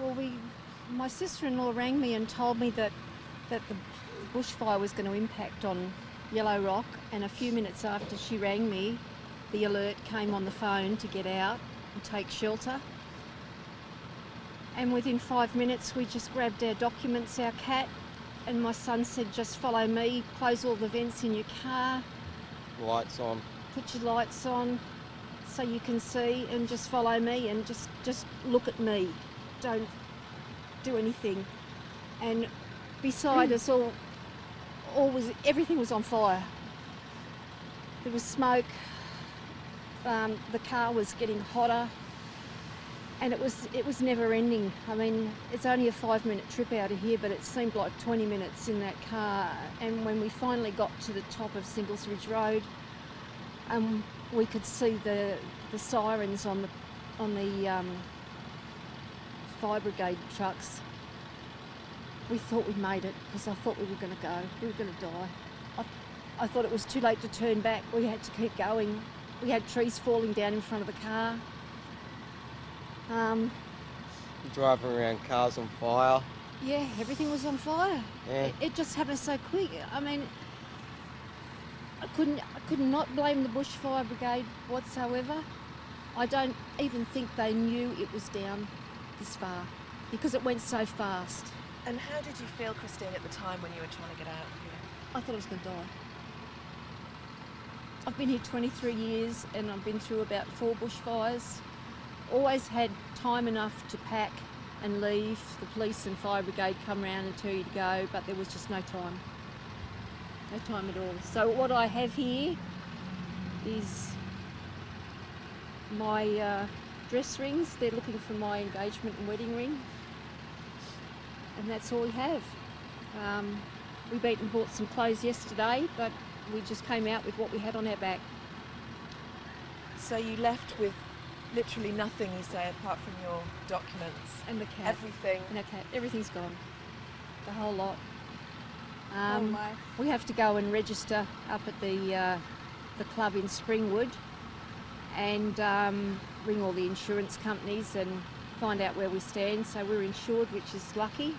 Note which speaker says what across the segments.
Speaker 1: Well, my sister-in-law rang me and told me that the bushfire was going to impact on Yellow Rock, and a few minutes after she rang me, the alert came on the phone to get out and take shelter. And within 5 minutes, we just grabbed our documents, our cat, and my son said, just follow me, close all the vents in your car.
Speaker 2: Lights on.
Speaker 1: Put your lights on so you can see, and just follow me and just look at me. Don't do anything. And beside us everything was on fire. There was smoke, the car was getting hotter, and it was never ending. I mean, it's only a 5-minute trip out of here, but it seemed like 20 minutes in that car. And when we finally got to the top of Singles Ridge Road, we could see the sirens on the fire brigade trucks. We thought we'd made it, because I thought we were going to go. We were going to die. I thought it was too late to turn back. We had to keep going. We had trees falling down in front of the car.
Speaker 2: Driving around, cars on fire.
Speaker 1: Yeah, everything was on fire.
Speaker 2: Yeah.
Speaker 1: It just happened so quick. I mean, I could not blame the bushfire brigade whatsoever. I don't even think they knew it was down this far, because it went so fast.
Speaker 3: And how did you feel, Christine, at the time when you were trying to get out of here?
Speaker 1: I thought I was going to die. I've been here 23 years and I've been through about 4 bushfires. Always had time enough to pack and leave. The police and fire brigade come round and tell you to go, but there was just no time. No time at all. So what I have here is my dress rings. They're looking for my engagement and wedding ring. And that's all we have. We went and bought some clothes yesterday, but we just came out with what we had on our back.
Speaker 3: So you left with literally nothing, you say, apart from your documents?
Speaker 1: And the cat.
Speaker 3: Everything?
Speaker 1: And our cat. Everything's gone. The whole lot.
Speaker 4: Oh my.
Speaker 1: We have to go and register up at the club in Springwood and ring all the insurance companies and find out where we stand. So we're insured, which is lucky.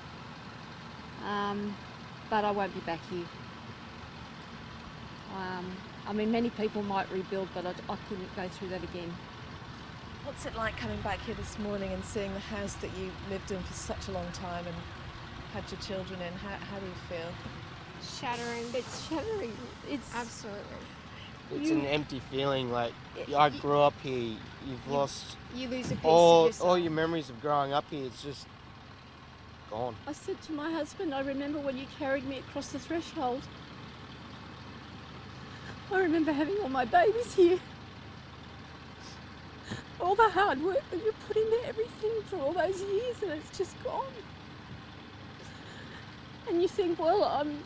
Speaker 1: But I won't be back here. I mean, many people might rebuild, but I couldn't go through that again.
Speaker 3: What's it like coming back here this morning and seeing the house that you lived in for such a long time and had your children in? How do you feel?
Speaker 4: Shattering.
Speaker 1: It's shattering. It's
Speaker 4: Absolutely.
Speaker 2: It's an empty feeling. Like, I grew up here. You've lost
Speaker 4: You lose a piece of
Speaker 2: all
Speaker 4: yourself.
Speaker 2: your memories of growing up here. It's just gone.
Speaker 1: I said to my husband, I remember when you carried me across the threshold. I remember having all my babies here. All the hard work that you put into everything for all those years, and it's just gone. And you think, well, I'm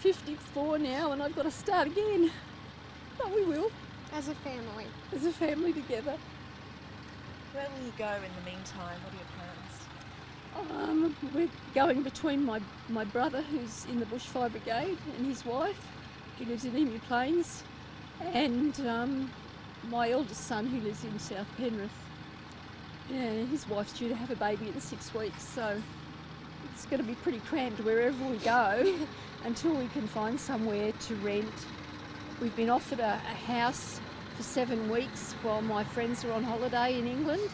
Speaker 1: 54 now and I've got to start again. But we will,
Speaker 4: As a family.
Speaker 1: as a family together.
Speaker 3: Where will you go in the meantime? What are your plans?
Speaker 1: We're going between my brother, who's in the bushfire brigade, and his wife, who lives in Emu Plains, and my eldest son, who lives in South Penrith. Yeah, his wife's due to have a baby in 6 weeks, so it's going to be pretty cramped wherever we go until we can find somewhere to rent. We've been offered a house for 7 weeks while my friends are on holiday in England.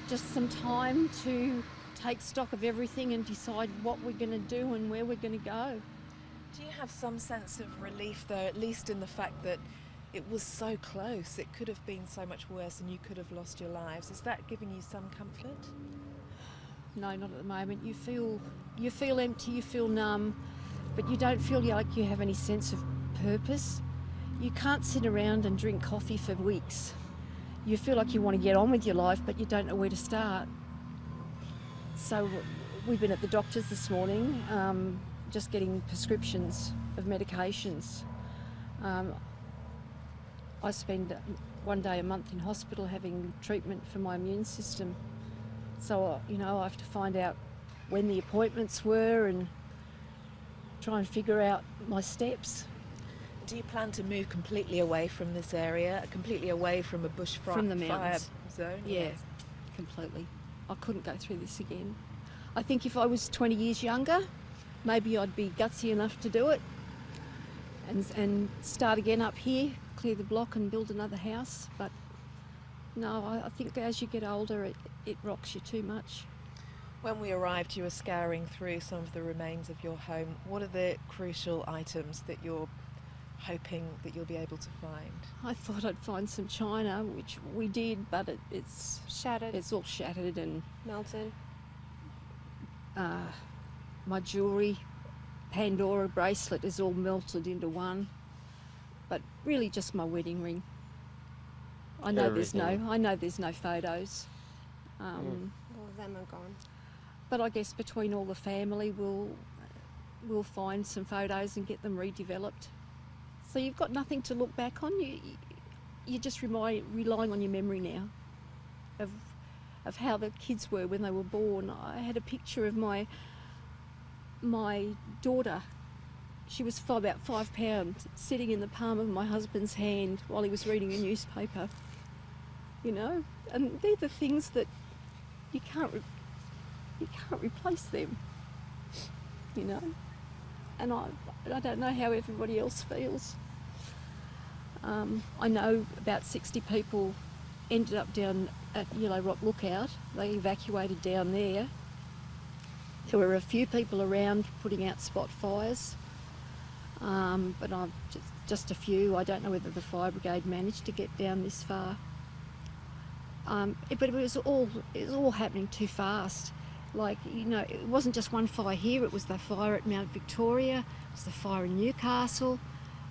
Speaker 1: Just some time to take stock of everything and decide what we're going to do and where we're going to go.
Speaker 3: Do you have some sense of relief, though, at least in the fact that it was so close? It could have been so much worse and you could have lost your lives. Is that giving you some comfort?
Speaker 1: No, not at the moment. You feel empty, you feel numb, but you don't feel like you have any sense of purpose. You can't sit around and drink coffee for weeks. You feel like you want to get on with your life, but you don't know where to start. So we've been at the doctor's this morning, just getting prescriptions of medications. I spend 1 day a month in hospital having treatment for my immune system. So, I have to find out when the appointments were and try and figure out my steps.
Speaker 3: Do you plan to move completely away from this area, completely away from a bushfire
Speaker 1: From the mountains.
Speaker 3: zone?
Speaker 1: Yeah, completely. I couldn't go through this again. I think if I was 20 years younger, maybe I'd be gutsy enough to do it and start again up here, clear the block and build another house. But no, I think as you get older, it rocks you too much.
Speaker 3: When we arrived, you were scouring through some of the remains of your home. What are the crucial items that you're hoping that you'll be able to find?
Speaker 1: I thought I'd find some china, which we did, but it's
Speaker 4: Shattered.
Speaker 1: it's all shattered, and
Speaker 4: Melted.
Speaker 1: my jewellery, Pandora bracelet is all melted into one. But really just my wedding ring. I know there's no photos.
Speaker 4: All of them are gone.
Speaker 1: But I guess between all the family, we'll find some photos and get them redeveloped. So you've got nothing to look back on. You're just relying on your memory now of how the kids were when they were born. I had a picture of my daughter. She was about 5 pounds, sitting in the palm of my husband's hand while he was reading a newspaper. You know, and they're the things that you can't replace them. You know, and I don't know how everybody else feels. I know about 60 people ended up down at Yellow Rock Lookout. They evacuated down there. There were a few people around putting out spot fires, but I've just a few. I don't know whether the fire brigade managed to get down this far. But it was all happening too fast. Like, you know, it wasn't just one fire here. It was the fire at Mount Victoria. It was the fire in Newcastle.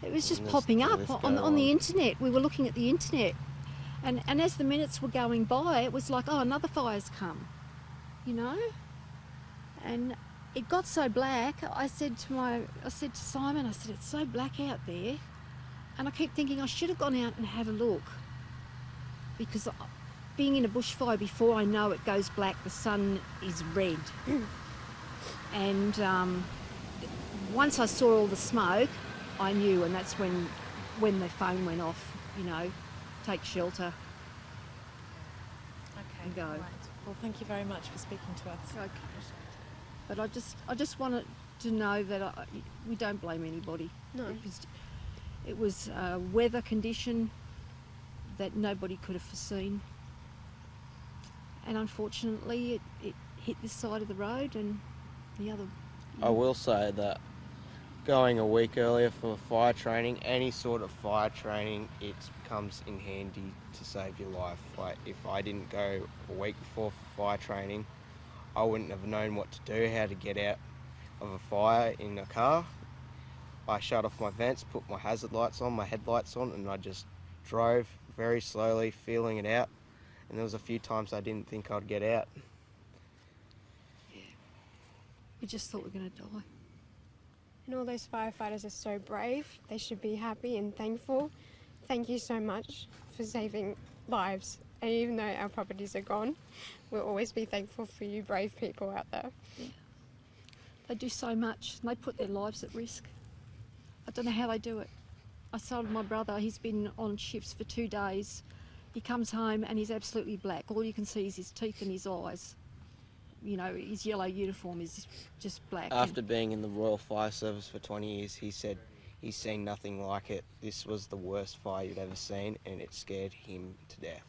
Speaker 1: It was just popping up on the internet. We were looking at the internet, and as the minutes were going by, it was like, oh, another fire's come, you know. And it got so black. I said to Simon, I said, it's so black out there, and I keep thinking I should have gone out and had a look, because being in a bushfire before I know it goes black, the sun is red. And once I saw all the smoke, I knew, and that's when the phone went off, you know, take shelter.
Speaker 3: Okay,
Speaker 1: And go.
Speaker 3: right. Well, thank you very much for speaking to us.
Speaker 1: Okay. But I just wanted to know that we don't blame anybody.
Speaker 4: No.
Speaker 1: It was a weather condition that nobody could have foreseen. And unfortunately, it hit this side of the road and the other.
Speaker 2: I will say that going a week earlier for fire training, any sort of fire training, it comes in handy to save your life. Like, if I didn't go a week before for fire training, I wouldn't have known what to do, how to get out of a fire in a car. I shut off my vents, put my hazard lights on, my headlights on, and I just drove very slowly, feeling it out. And there was a few times I didn't think I'd get out.
Speaker 1: Yeah. We just thought we were going to die.
Speaker 4: And all those firefighters are so brave. They should be happy and thankful. Thank you so much for saving lives. And even though our properties are gone, we'll always be thankful for you brave people out there.
Speaker 1: Yeah. They do so much, and they put their lives at risk. I don't know how they do it. I saw my brother, he's been on shifts for 2 days. He comes home and he's absolutely black. All you can see is his teeth and his eyes. You know, his yellow uniform is just black.
Speaker 2: After being in the Royal Fire Service for 20 years, he said he's seen nothing like it. This was the worst fire you'd ever seen, and it scared him to death.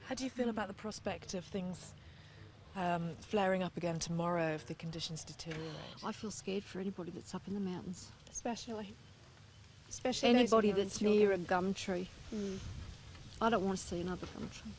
Speaker 3: How do you feel about the prospect of things flaring up again tomorrow if the conditions deteriorate?
Speaker 1: I feel scared for anybody that's up in the mountains.
Speaker 4: Especially
Speaker 1: Anybody
Speaker 4: those young
Speaker 1: that's near a
Speaker 4: children.
Speaker 1: gum tree.
Speaker 4: Mm.
Speaker 1: I don't want to see another gum tree.